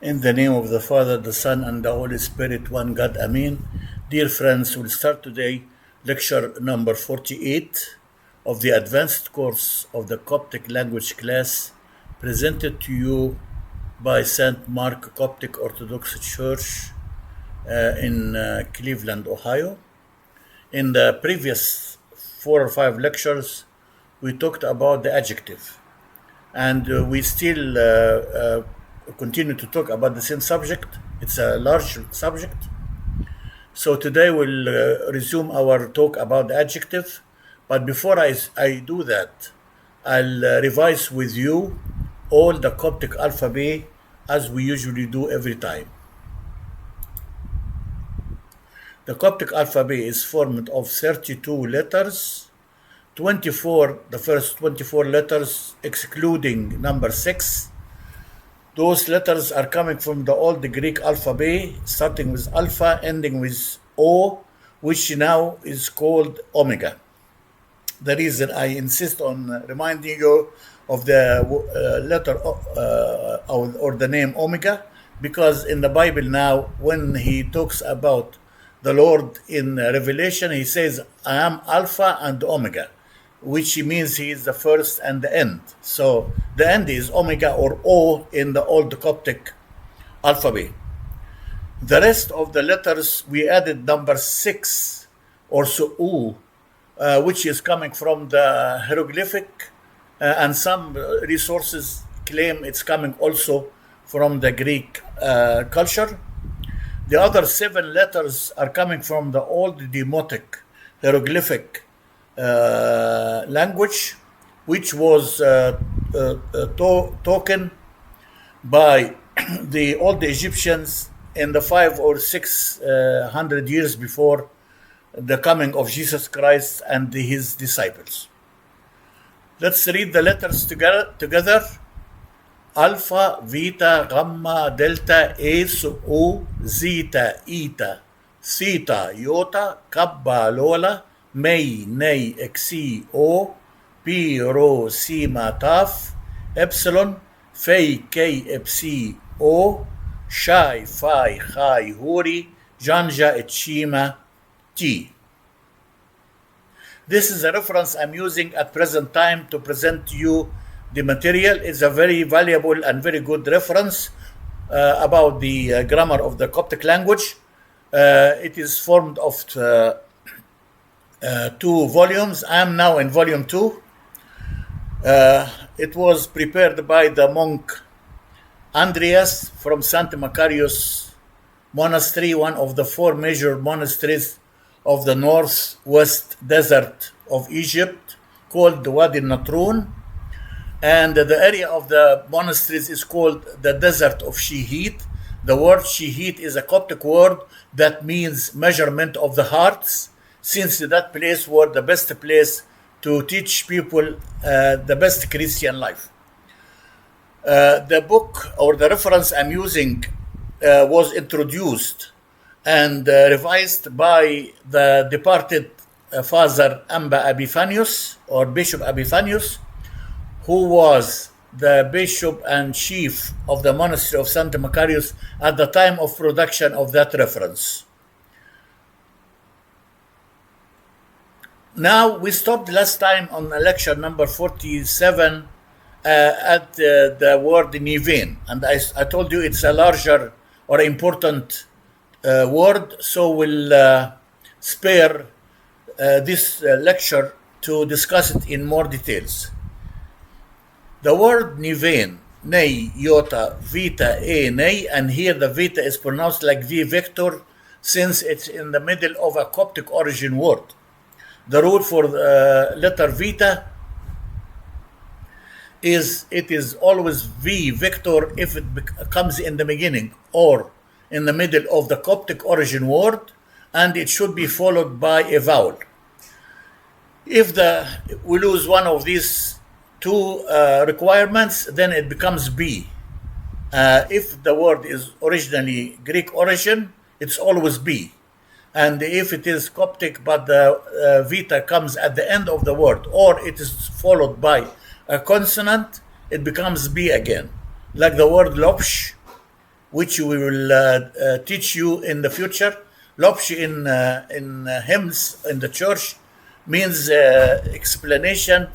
In the name of the Father, the Son, and the Holy Spirit, one God, Amen. Dear friends, we'll start today lecture number 48 of the advanced course of the Coptic language class presented to you by St. Mark Coptic Orthodox Church in Cleveland, Ohio. In the previous 4 or 5 lectures, we talked about the adjective, and we still continue to talk about the same subject. It's a large subject. So today we'll resume our talk about the adjective. But before I do that, I'll revise with you all the Coptic alphabet as we usually do every time. The Coptic alphabet is formed of 32 letters, 24, the first 24 letters excluding number 6. Those letters are coming from the old Greek alphabet, starting with alpha, ending with O, which now is called omega. The reason I insist on reminding you of the letter or the name omega, because in the Bible now, when he talks about the Lord in Revelation, he says, I am Alpha and Omega, which means he is the first and the end. So the end is omega or O in the old Coptic alphabet. The rest of the letters, we added number 6 or so U, which is coming from the hieroglyphic, and some resources claim it's coming also from the Greek culture. The other 7 letters are coming from the old Demotic hieroglyphic language, which was taught by the old Egyptians in the 500 or 600 years before the coming of Jesus Christ and his disciples. Let's read the letters together. Alpha, Vita, Gamma, Delta, Ace, O, Zeta, Eta, Theta, Iota, Kappa, Lola, May, Nay, Xi, O, Pi, Rho, Sigma, Taf, Epsilon, Phi, K, Epsi, O, Psi, Phi, Chi, Huri, Janja, Echima, T. This is a reference I'm using at present time to present to you the material. It's a very valuable and very good reference about the grammar of the Coptic language. It is formed of 2 volumes. I am now in volume 2. It was prepared by the monk Andreas from St. Macarius Monastery, one of the 4 major monasteries of the northwest desert of Egypt, called the Wadi Natrun. And the area of the monasteries is called the Desert of Shihit. The word Shihit is a Coptic word that means measurement of the hearts, since that place was the best place to teach people the best Christian life. The book or the reference I'm using was introduced and revised by the departed Father Amba Epiphanius, or Bishop Epiphanius, who was the bishop and chief of the monastery of St. Macarius at the time of production of that reference. Now, we stopped last time on lecture number 47 at the word nivain, and I told you it's a larger or important word, so we'll spare this lecture to discuss it in more details. The word nivain, Nei, Iota, Vita, E, Nei, and here the Vita is pronounced like V vector since it's in the middle of a Coptic origin word. The rule for the letter Vita is it is always V vector if it comes in the beginning or in the middle of the Coptic origin word, and it should be followed by a vowel. If we lose one of these 2 requirements, then it becomes B. If the word is originally Greek origin, it's always B. And if it is Coptic but the Vita comes at the end of the word, or it is followed by a consonant, it becomes B again. Like the word lopsh, which we will teach you in the future. Lopsh in hymns in the church means explanation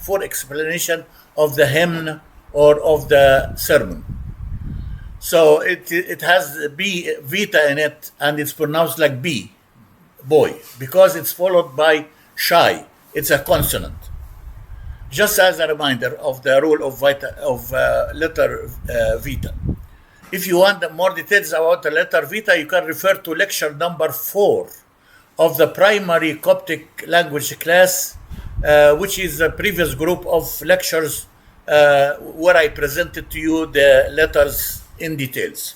of the hymn or of the sermon. So it has B vita in it, and it's pronounced like B, boy, because it's followed by shy. It's a consonant. Just as a reminder of the rule of letter vita. If you want more details about the letter vita, you can refer to lecture number 4 of the primary Coptic language class, which is a previous group of lectures where I presented to you the letters in details.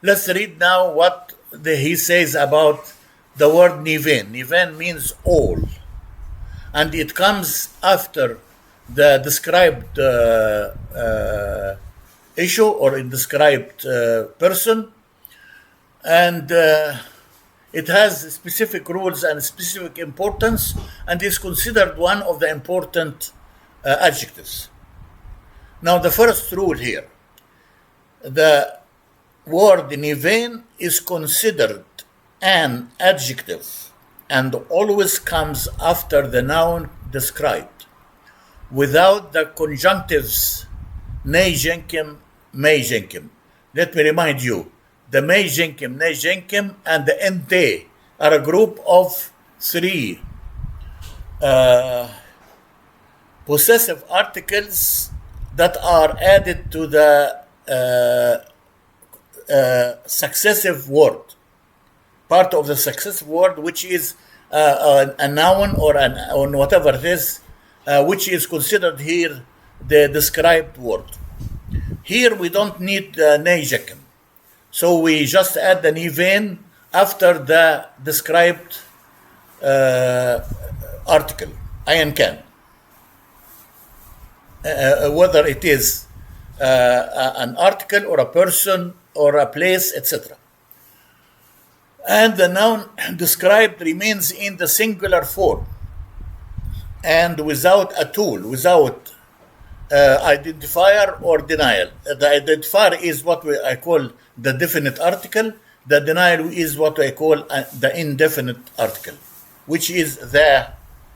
Let's read now what he says about the word niven. Niven means all, and it comes after the described issue or in described person, and it has specific rules and specific importance, and is considered one of the important adjectives. Now, the first rule here, the word niven is considered an adjective and always comes after the noun described, without the conjunctives ne jenkim, me jenkim. Let me remind you, the me jenkim, ne jenkim, and the ente are a group of 3 possessive articles that are added to the successive word, part of the successive word, which is a noun or whatever it is, which is considered here the described word. Here we don't need nejekim, so we just add the niven after the described article, ayan kan. Whether it is an article or a person or a place, etc. And the noun described remains in the singular form and without a tool, without identifier or denial. The identifier is what I call the definite article. The denial is what I call the indefinite article, which is the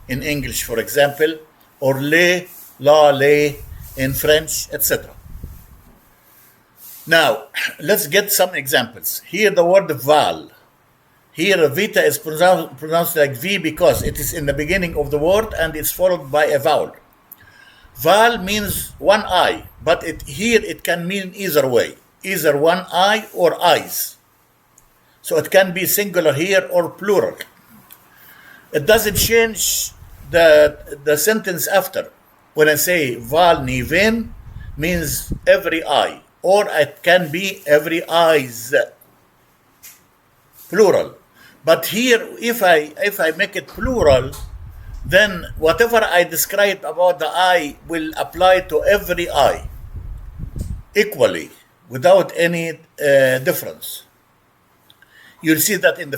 in English, for example, or le, la, le in French, etc. Now, let's get some examples. Here the word val. Here vita is pronounced like V because it is in the beginning of the word and it's followed by a vowel. Val means one eye, but here it can mean either way, either one eye or eyes. So it can be singular here or plural. It doesn't change the sentence after. When I say val niven, means every eye, or it can be every eyes, plural. But here, if I make it plural, then whatever I described about the eye will apply to every eye equally, without any difference. You'll see that in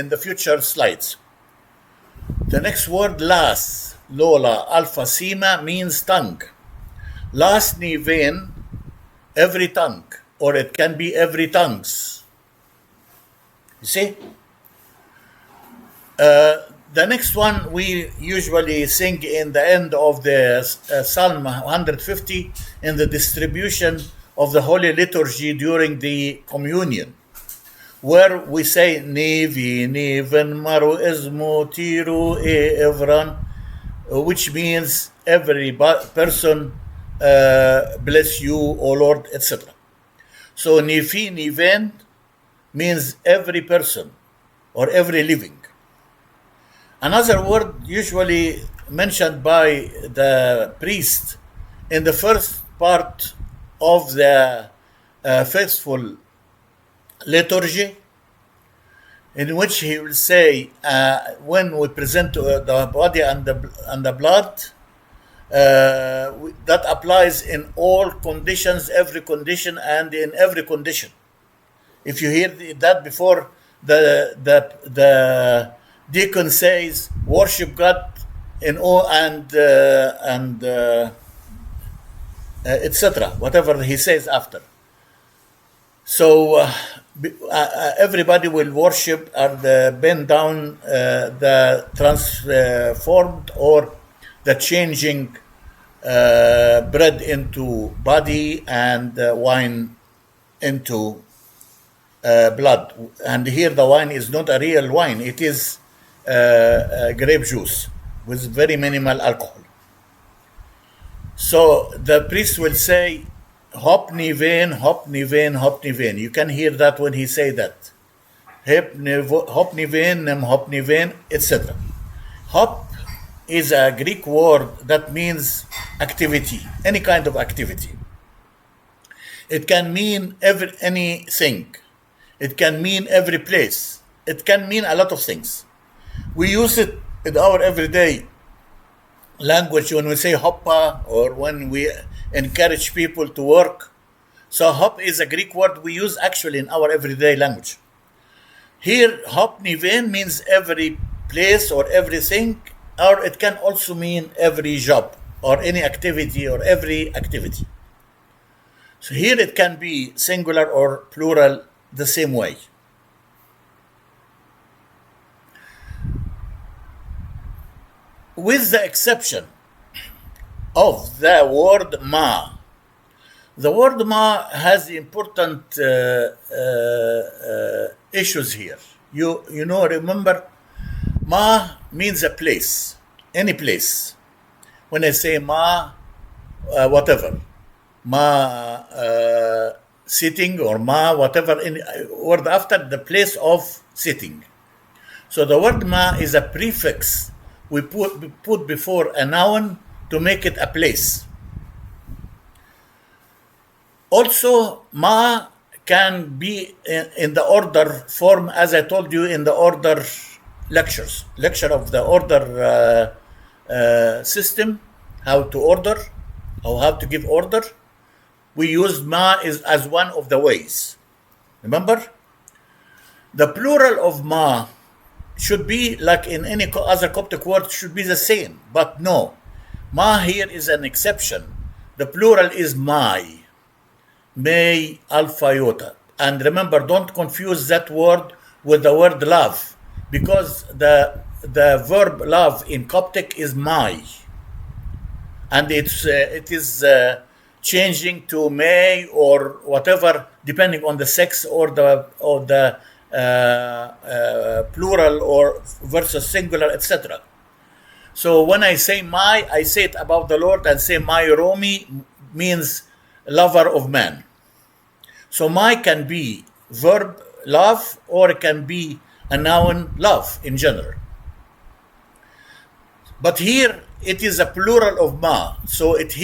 the future slides. The next word, las, lola, alpha, sima, means tongue. Las niven, every tongue, or it can be every tongues. You see? The next one we usually sing in the end of the Psalm 150 in the distribution of the Holy Liturgy during the Communion, where we say Nevi, Neven, Maru, Esmo, Tiru, E, Evran, which means every person, bless you, O Lord, etc. So Nefi, Neven means every person or every living. Another word usually mentioned by the priest in the first part of the faithful liturgy, in which he will say, when we present the body and the blood, that applies in all conditions, every condition, and in every condition. If you hear that before the deacon says, worship God in all and etc. Whatever he says after. So everybody will worship and bend down the transformed or the changing bread into body and wine into blood. And here the wine is not a real wine. It is grape juice with very minimal alcohol. So the priest will say, hop ni vein, hop ni vein, hop ni vein. You can hear that when he say that. Hop ni vein, nem hop ni vein, etc. Hop is a Greek word that means activity, any kind of activity. It can mean anything. It can mean every place. It can mean a lot of things. We use it in our everyday language when we say hoppa or when we encourage people to work. So hop is a Greek word we use actually in our everyday language. Here, hop niven means every place or everything, or it can also mean every job or any activity or every activity. So here it can be singular or plural the same way. With the exception of the word ma. The word ma has important issues here. You know, remember, ma means a place, any place. When I say ma, whatever, ma sitting or ma whatever, in word after the place of sitting. So the word ma is a prefix we put before a noun to make it a place. Also, ma can be in the order form, as I told you in the order lecture of the order system, how to order, or how to give order. We use ma as one of the ways. Remember? The plural of ma should be like in any other Coptic word, should be the same, but no. Ma here is an exception. The plural is mai. May alpha iota. And remember, don't confuse that word with the word love, because the verb love in Coptic is mai, and it is changing to may or whatever, depending on the sex or the plural or versus singular, etc. So when I say my, I say it about the Lord, and say my Romi means lover of man. So my can be verb love, or it can be a noun love in general. But here it is a plural of ma. So it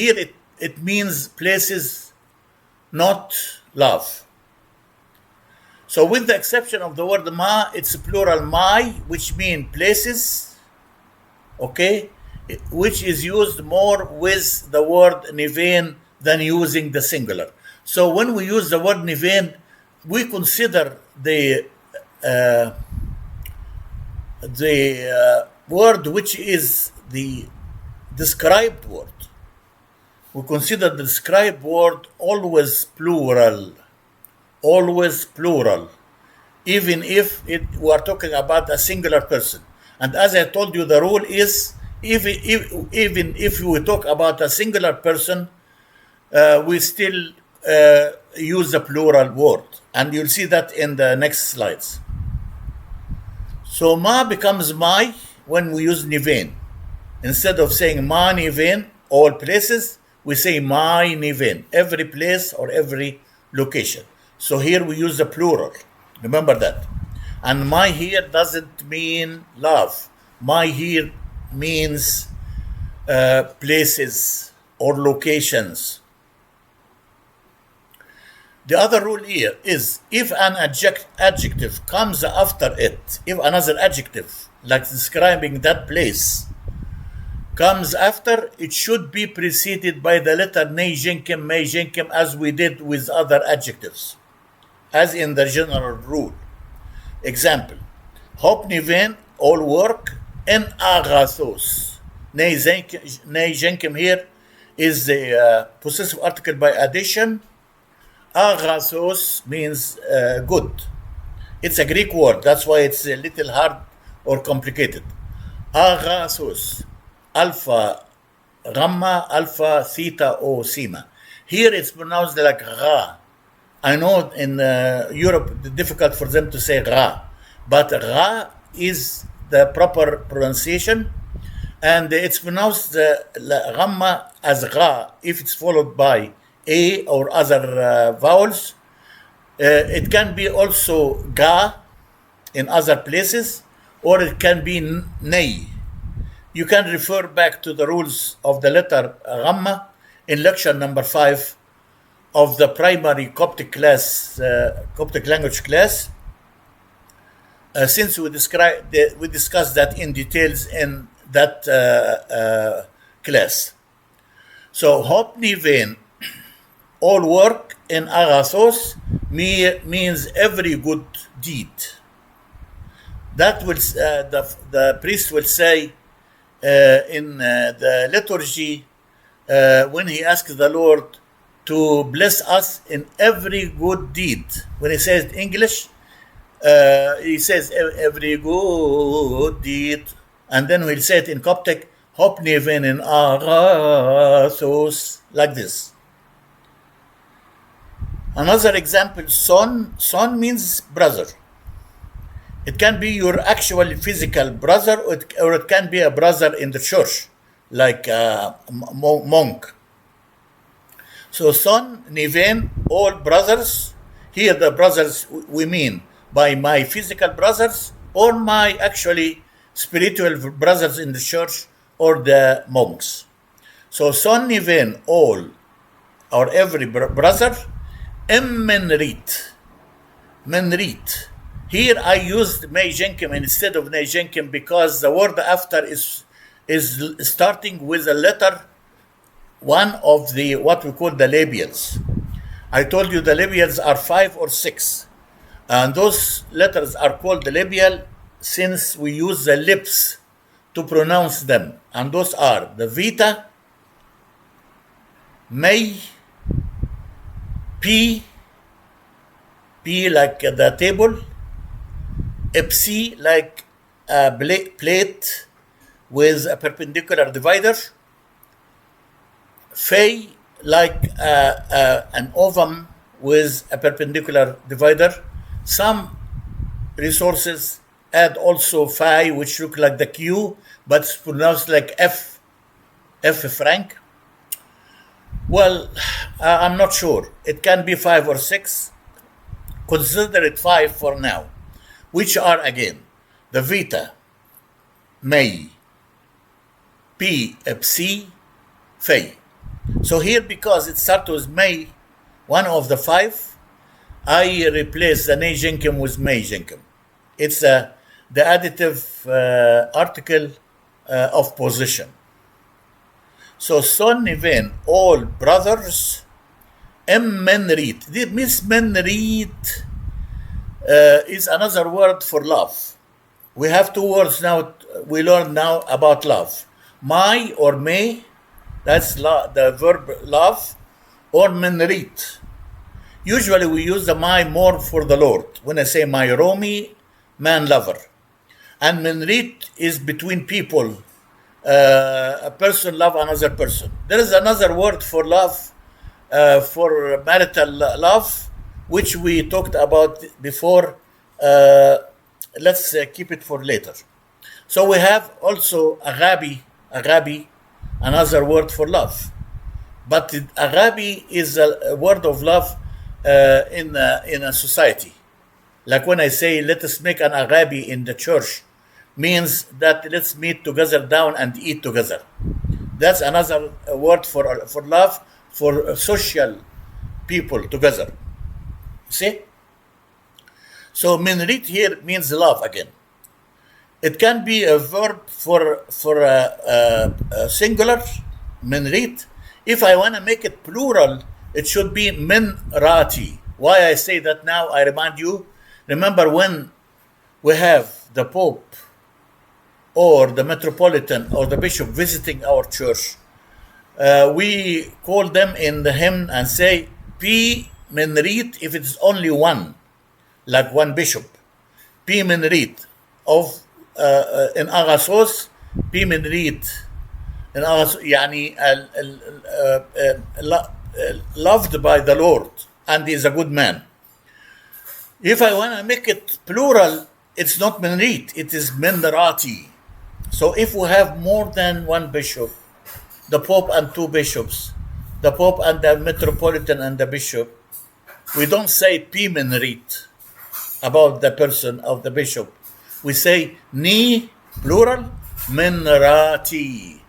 means places, not love. So with the exception of the word ma, it's plural mai, which means places, okay, which is used more with the word niven than using the singular. So when we use the word niven, we consider the word which is the described word. We consider the described word always plural, even if we are talking about a singular person. And as I told you, the rule is even if we talk about a singular person, we still use the plural word. And you'll see that in the next slides. So ma becomes my when we use niven. Instead of saying ma niven, all places, we say my niven, every place or every location. So here we use the plural. Remember that. And my here doesn't mean love. My here means places or locations. The other rule here is if an adjective comes after it, if another adjective, like describing that place, comes after, it should be preceded by the letter ne jenkim, me jenkim, as we did with other adjectives, as in the general rule. Example, hop niven, all work, en agathos. Ne jenkem here is the possessive article by addition. Agathos means good. It's a Greek word, that's why it's a little hard or complicated. Agathos, alpha, gamma, alpha, theta, o, sigma. Here it's pronounced like Ra. I know in Europe it's difficult for them to say Ra, but Ra is the proper pronunciation, and it's pronounced Gamma as Ra if it's followed by A or other vowels. It can be also Ga in other places, or it can be Nay. You can refer back to the rules of the letter Gamma in lecture number 5 of the primary Coptic class, Coptic language class, since we discussed that in details in that class. So hopni vein, all work in agathos means every good deed. That will the priest will say in the liturgy when he asks the Lord to bless us in every good deed. When he says in English, he says every good deed, and then we'll say it in Coptic, hopni vein in agathos, like this. Another example, son means brother. It can be your actual physical brother, or it can be a brother in the church, like a monk. So son, niven, all brothers. Here the brothers we mean by my physical brothers or my actually spiritual brothers in the church or the monks. So son, niven, all or every brother. Menrit. Here I used May Jenkim instead of Ne Jenkim because the word after is starting with a letter, one of the what we call the labials. I told you the labials are 5 or 6, and those letters are called the labial since we use the lips to pronounce them, and those are the Vita, May, P like the table, Psi like a plate with a perpendicular divider, Phi like an ovum with a perpendicular divider. Some resources add also Phi, which look like the Q, but it's pronounced like F franc. Well, I'm not sure. It can be 5 or 6. Consider it 5 for now, which are again the Vita, May, P, Psi, Phi. So here, because it starts with May, one of the 5, I replace the Ne Jenkim with May Jenkim. It's the additive article of position. So son niven, all brothers, menrit. This menrit is another word for love. We have 2 words now. We learn now about love. My or may, that's the verb love, or menrit. Usually we use the my more for the Lord. When I say my Romi, man lover. And menrit is between people. A person love another person. There is another word for love, for marital love, which we talked about before. Let's keep it for later. So we have also agabi, another word for love. But agabi is a word of love in a society. Like when I say, let us make an agabi in the church, means that let's meet together down and eat together. That's another word for love, for social people together. See? So minrit here means love again. It can be a verb for a singular, minrit. If I want to make it plural, it should be minrati. Why I say that now, I remind you. Remember when we have the Pope or the metropolitan or the bishop visiting our church, we call them in the hymn and say P Menrit if it's only one, like one bishop. P Menrit of in Agathos, P Menrit in Agathos, يعني loved by the Lord and is a good man. If I want to make it plural, it's not Menrit, it is Menrati. So if we have more than one bishop, the Pope and two bishops, the Pope and the Metropolitan and the Bishop, we don't say P Menrit about the person of the bishop. We say Ni, plural, Menrati.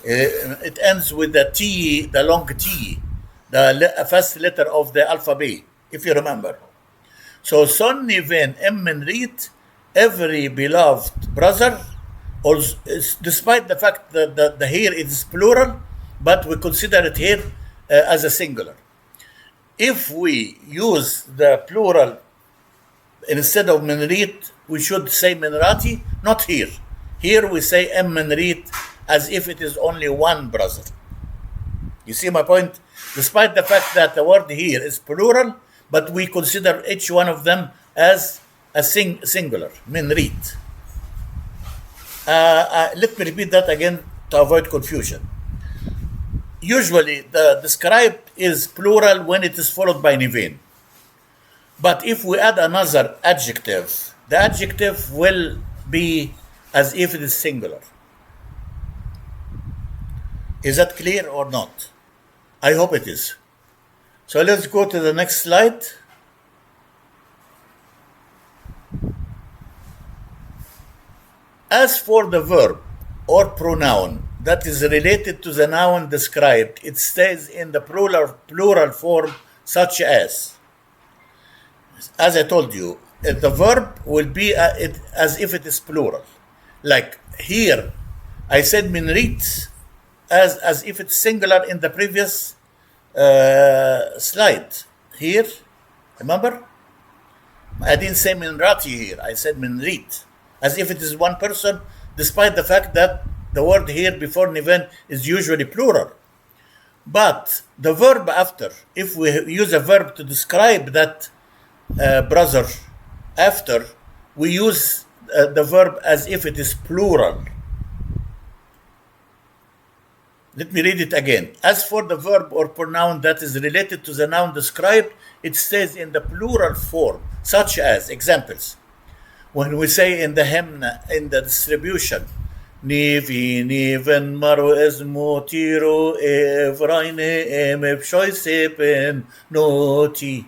It ends with the T, the long T, the first letter of the alphabet, if you remember. So Son Niven Em Menrit, every beloved brother, also, despite the fact that the here it is plural, but we consider it here as a singular. If we use the plural instead of Menrit, we should say Menrati, not here. Here we say Em Menrit as if it is only one brother. You see my point? Despite the fact that the word here is plural, but we consider each one of them as a singular, Menrit. Let me repeat that again to avoid confusion. Usually the described is plural when it is followed by Niven. But if we add another adjective, the adjective will be as if it is singular. Is that clear or not? I hope it is. So let's go to the next slide. As for the verb or pronoun that is related to the noun described, it stays in the plural form, such as I told you, the verb will be as if it is plural. Like here, I said Menrit as if it's singular in the previous slide. Here, remember? I didn't say Menrati here, I said Menrit, as if it is one person, despite the fact that the word here before Niven is usually plural. But the verb after, if we use a verb to describe that brother after, we use the verb as if it is plural. Let me read it again. As for the verb or pronoun that is related to the noun described, it stays in the plural form, such as, examples. When we say in the hymn, in the distribution, Nivi niven maro esmo tiro evraine em ebshoisepen noti.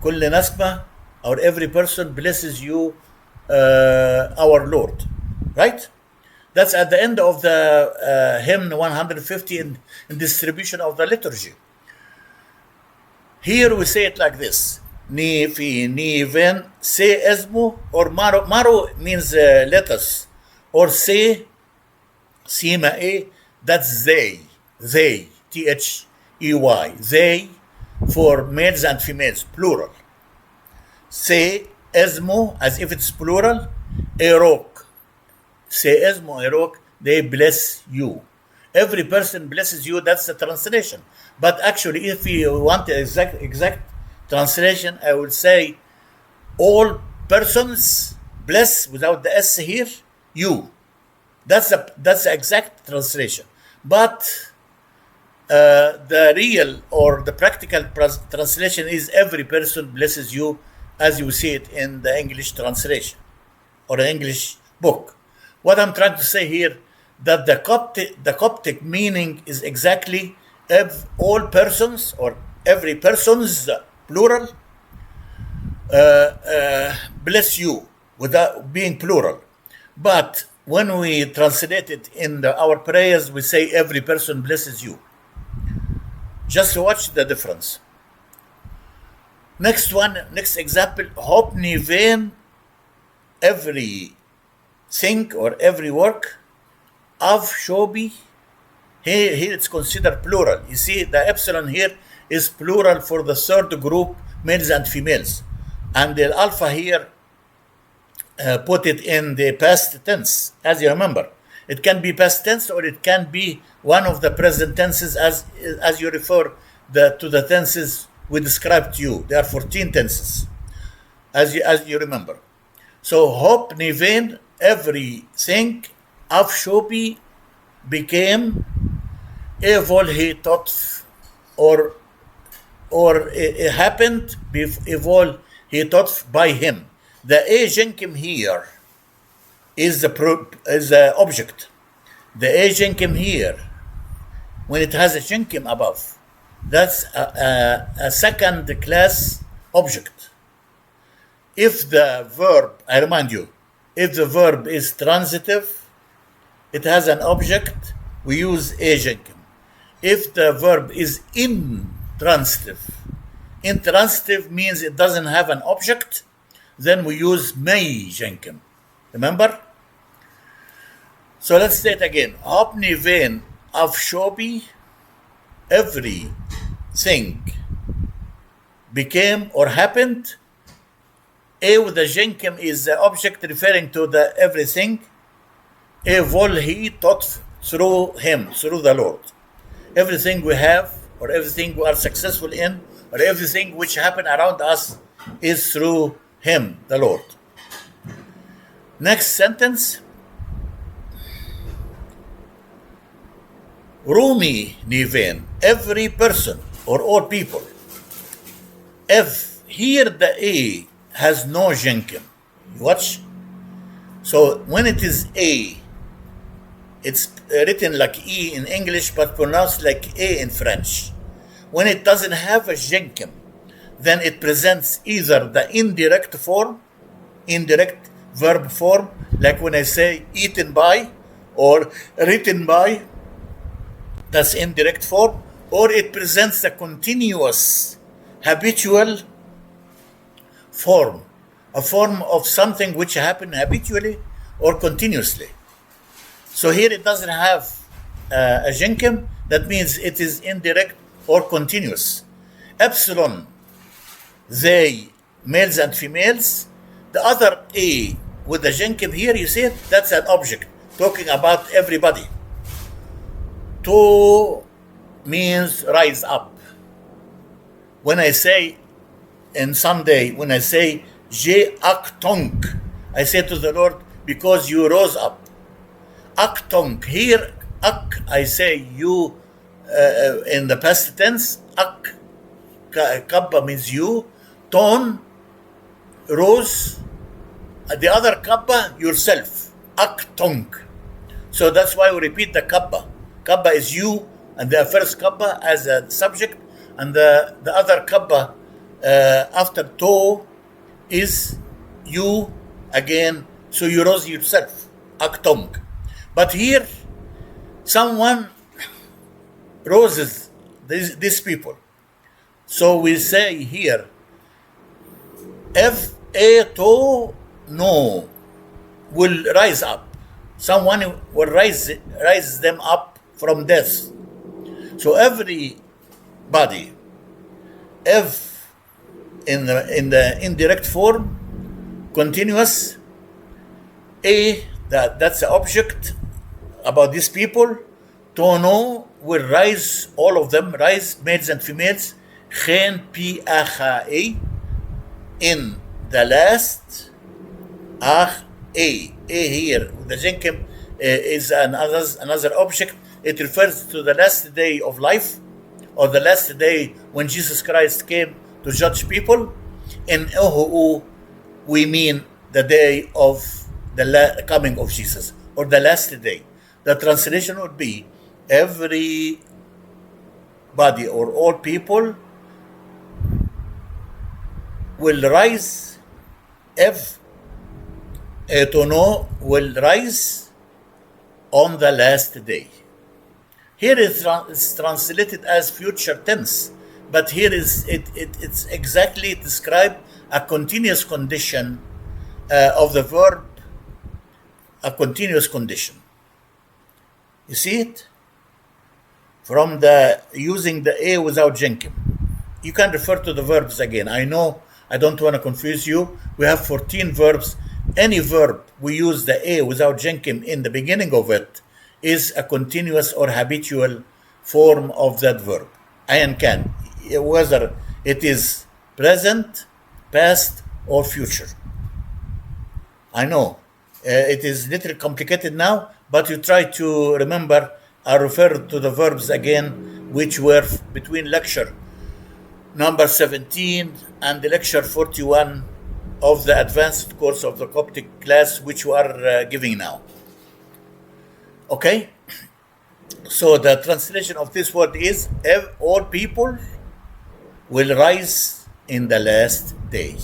Kulle nasma, or every person blesses you, our Lord. Right? That's at the end of the hymn 150 in distribution of the liturgy. Here we say it like this. Ni fi ni ven se esmo, or maro. Maro means letters. Or se, sima e, that's they. They, They. They, for males and females, plural. Se esmo, as if it's plural. Erok. Se esmo erok, they bless you. Every person blesses you, that's the translation. But actually, if you want the exact translation, I would say all persons bless, without the S here, you. That's the exact translation. But the real or the practical translation is every person blesses you, as you see it in the English translation or the English book. What I'm trying to say here, that the Coptic meaning is exactly all persons or every persons, plural, bless you, without being plural. But when we translate it in our prayers, we say every person blesses you. Just watch the difference. Next example, Hop Niven, every thing or every work, Av Shobi, here it's considered plural. You see, the epsilon here is plural for the third group, males and females. And the alpha here put it in the past tense, as you remember. It can be past tense or it can be one of the present tenses as you refer to the tenses we described to you. There are 14 tenses, as you remember. So hop niven, everything, af shopi became evol he totf, or it happened evol he totf by him. The agenkim here is the object. The agenkim here, when it has a jenkim above, that's a second class object. If the verb, I remind you, if the verb is transitive, it has an object, we use agenkim. If the verb is intransitive means it doesn't have an object, then we use may jenkim. Remember? So let's say it again. Hopni vein of shobi, everything became or happened. A with the jenkim is the object referring to the everything. A vol he taught through him, through the Lord. Everything we have, or everything we are successful in, or everything which happen around us is through him, the Lord. Next sentence. Rumi niven, every person or all people. If here the A has no jenkim, watch. So when it is A, it's written like E in English but pronounced like A in French. When it doesn't have a jenkim, then it presents either the indirect verb form, like when I say eaten by or written by, that's indirect form, or it presents a continuous, habitual form, a form of something which happened habitually or continuously. So here it doesn't have a jenkim, that means it is indirect or continuous. Epsilon, they, males and females. The other A with the jenkim here, you see it? That's an object talking about everybody. To means rise up. When I say in Sunday, when I say Je aktonk, I say to the Lord, because you rose up. Aktonk, here ak, I say you in the past tense, ak, kabba means you, ton, rose, the other kabba, yourself, aktonk. So that's why we repeat the kabba. Kabba is you, and the first kabba as a subject, and the other kabba after to is you again, so you rose yourself, aktonk. But here, someone roses these people. So we say here, if a to no will rise up. Someone will rise them up from death. So everybody, if in the indirect form, continuous, that's the object about these people. Tono will rise, all of them rise, males and females. Chen pi acha in the last. Ach a here. The jenkim is another object. It refers to the last day of life, or the last day when Jesus Christ came to judge people. In Ohu, we mean the day of the coming of Jesus, or the last day. The translation would be everybody or all people will rise. If Etono will rise on the last day. Here it's translated as future tense, but here it's exactly describe a continuous condition of the verb, a continuous condition. You see it? From using the A without jenkim. You can refer to the verbs again. I know I don't want to confuse you. We have 14 verbs any verb we use the a without jenkim in the beginning of it is a continuous or habitual form of that verb. Ayan can, whether it is present, past, or future. I know it is a little complicated now, but you try to remember. I refer to the verbs again, which were between lecture number 17 and the lecture 41 of the advanced course of the Coptic class, which we are giving now. Okay? So the translation of this word is, all people will rise in the last day.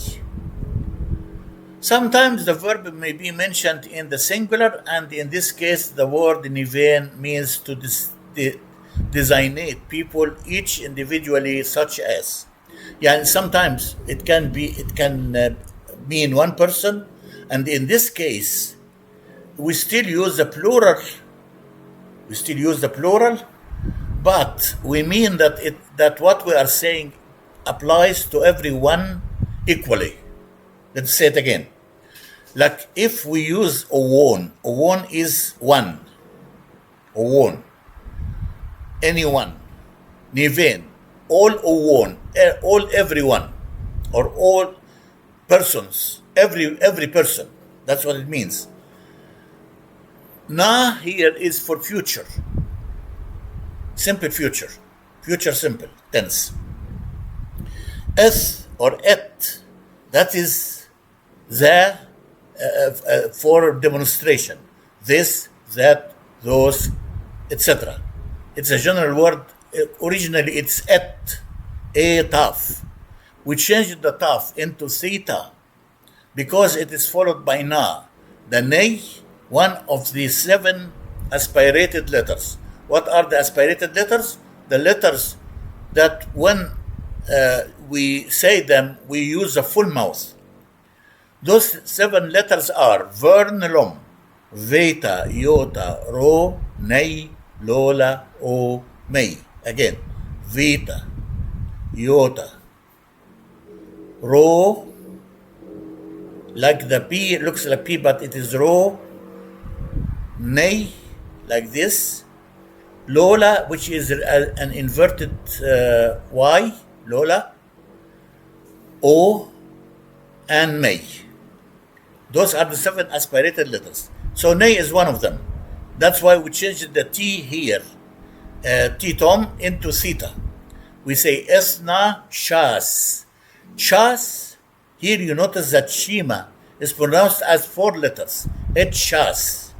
Sometimes the verb may be mentioned in the singular, and in this case the word niven means to designate people, each individually, such as. Yeah, and sometimes it can mean one person, and in this case we still use the plural. But we mean that what we are saying applies to everyone equally. Let's say it again. Like if we use owon is one. Owon. Anyone. Niven. All owon. All everyone. Or all persons. Every person. That's what it means. Na here is for future. Simple future. Future simple tense. Es or et, that is the for demonstration. This, that, those, etc. It's a general word. Originally it's et, a taf. We changed the taf into theta because it is followed by na. The nay, one of the 7 aspirated letters. What are the aspirated letters? The letters that when we say them, we use a full mouth. Those 7 letters are Vern, Lom, Veta, Iota, Ro, Nei, Lola, O, Mei. Again, Veta, Iota, Ro, like the P, it looks like P, but it is Ro, Nei, like this, Lola, which is an inverted Y, Lola, O, and Mei. Those are the 7 aspirated letters. So Nei is one of them. That's why we changed the T here, T Tom, into theta. We say Esna Shas. Shas, here you notice that Shima is pronounced as 4 letters. Et Shas.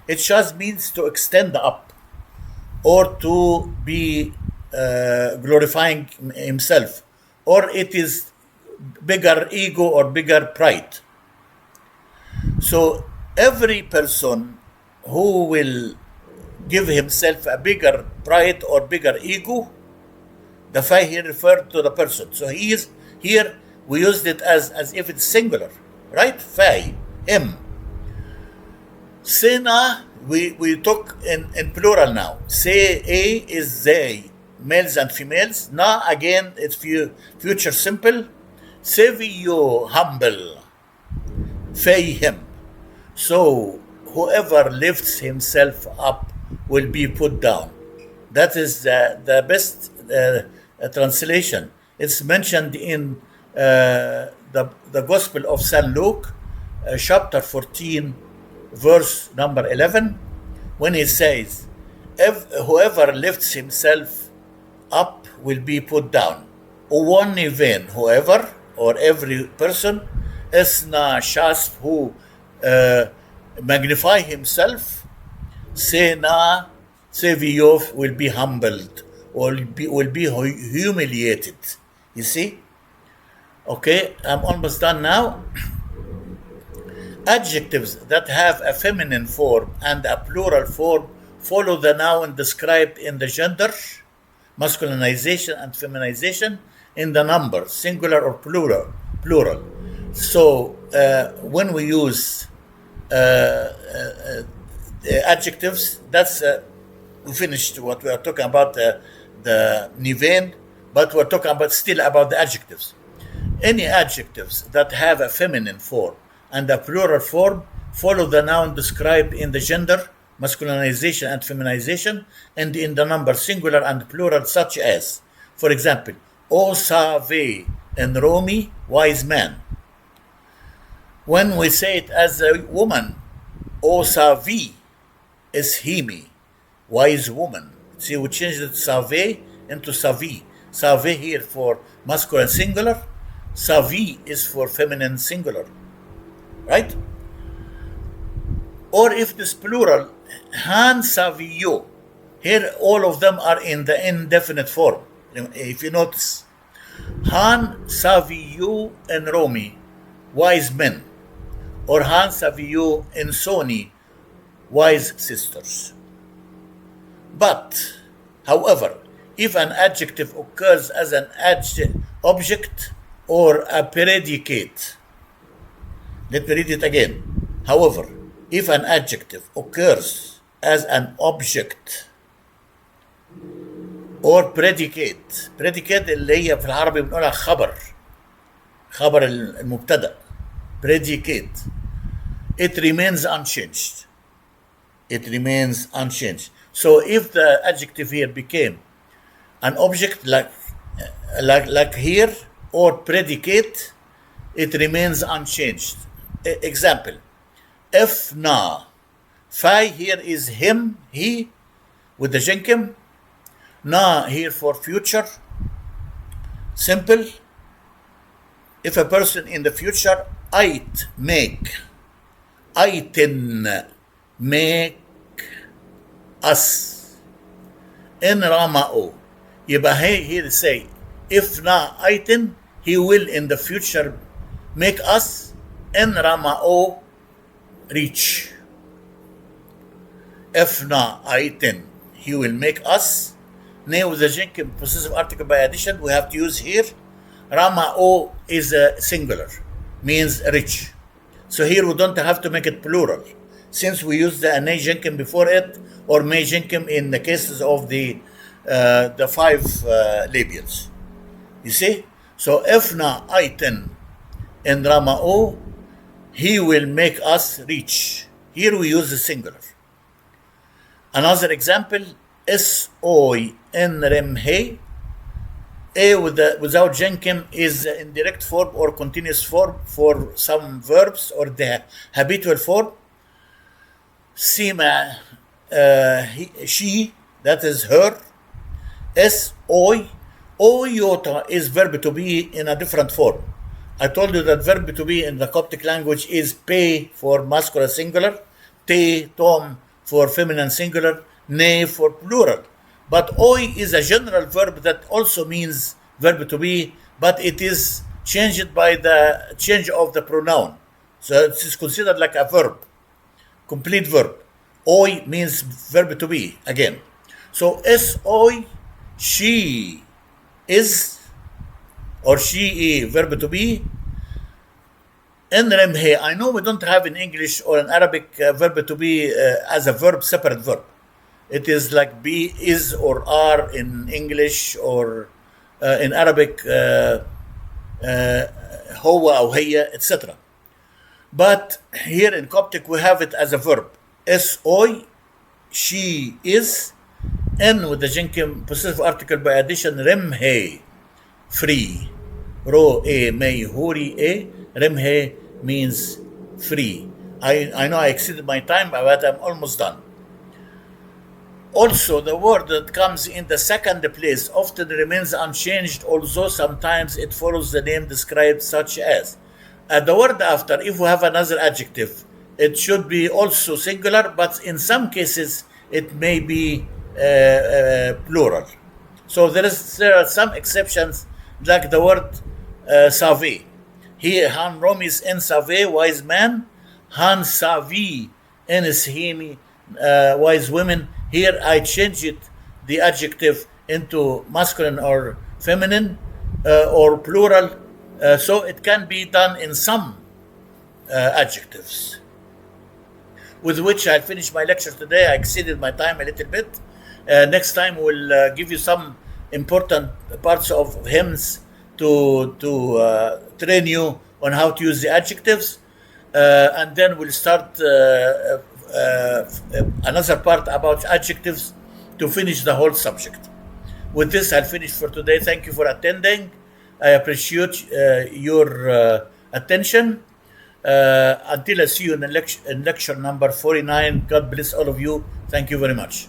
Et Shas means to extend up or to be glorifying himself, or it is bigger ego or bigger pride. So every person who will give himself a bigger pride or bigger ego, the fa here referred to the person. So he is here, we used it as if it's singular, right? Fa, him. Sena, we took in plural now. Se, a is they, males and females. Na, again, it's future simple. Sevio, humble. Fei, him. So whoever lifts himself up will be put down. That is the best translation. It's mentioned in the Gospel of St. Luke, chapter 14, verse number 11, when he says, whoever lifts himself up will be put down. One even, whoever or every person, esna shasp, who magnify himself, sena seviyov, will be humbled or will be humiliated. You see? Okay, I'm almost done now. Adjectives that have a feminine form and a plural form follow the noun described in the gender, masculinization and feminization, in the number, singular or plural. So when we use adjectives, that's we finished what we are talking about, the niven, but we're talking about still about the adjectives. Any adjectives that have a feminine form and a plural form follow the noun described in the gender, masculinization and feminization, and in the number singular and plural, such as, for example, O save in Romi, wise man. When we say it as a woman, O savi is himi, wise woman. See, we changed it save into savi. Save here for masculine singular, savi is for feminine singular, right? Or if this plural, han saviyo, here all of them are in the indefinite form. If you notice, han saviyo in Romi, wise men, or han saviyo in Soni, wise sisters. But, however, if an adjective occurs as an object or a predicate, let me read it again. However, if an adjective occurs as an object or predicate اللي هي في العربي بنقولها خبر المبتدأ, predicate, it remains unchanged. So if the adjective here became an object like here, or predicate, it remains unchanged. Example, if na, fai here is him, he, with the jenkim, na here for future, simple. If a person in the future, ait, make, aitin, make us, in rama'o, يبقى here say, if na aitin, he will in the future make us, in rama'o, reach. If na aitin, he will make us. Now with the jenkim possessive article by addition, we have to use here, rama'o is a singular, means rich. So here we don't have to make it plural, since we use the ane jenkim before it, or may jenkim in the cases of the 5 labials. You see? So ifna aitin in rama'o, he will make us reach. Here we use the singular. Another example, es oi in remhe, a without jenkim is the indirect form or continuous form for some verbs, or the habitual form. Sima, she, that is her. Es oi, oyota is verb to be in a different form. I told you that verb to be in the Coptic language is pe for masculine singular, te, tom for feminine singular, ne for plural. But oi is a general verb that also means verb to be, but it is changed by the change of the pronoun. So it is considered like a verb, complete verb. Oi means verb to be again. So es oi, she is, or she verb to be. In remhe, I know we don't have in English or in Arabic verb to be as a verb, separate verb. It is like be, is, or are in English, or in Arabic huwa or hiya, etc. But here in Coptic we have it as a verb. Es oi, she is. N with the jenkim possessive article by addition, remhe, free. Ro e may huri e, remhe means free. I know I exceeded my time, but I'm almost done. Also, the word that comes in the second place often remains unchanged, although sometimes it follows the name described, such as. The word after, if we have another adjective, it should be also singular, but in some cases it may be plural. So there are some exceptions, like the word save. Here, han romis en save, wise man. Han savi en ishimi, wise women. Here I change it, the adjective, into masculine or feminine or plural. So it can be done in some adjectives. With which I'll finish my lecture today. I exceeded my time a little bit. Next time we'll give you some important parts of hymns to train you on how to use the adjectives. and then we'll start another part about adjectives to finish the whole subject. With this, I'll finish for today. Thank you for attending. I appreciate your attention. Until I see you in lecture number 49, God bless all of you. Thank you very much.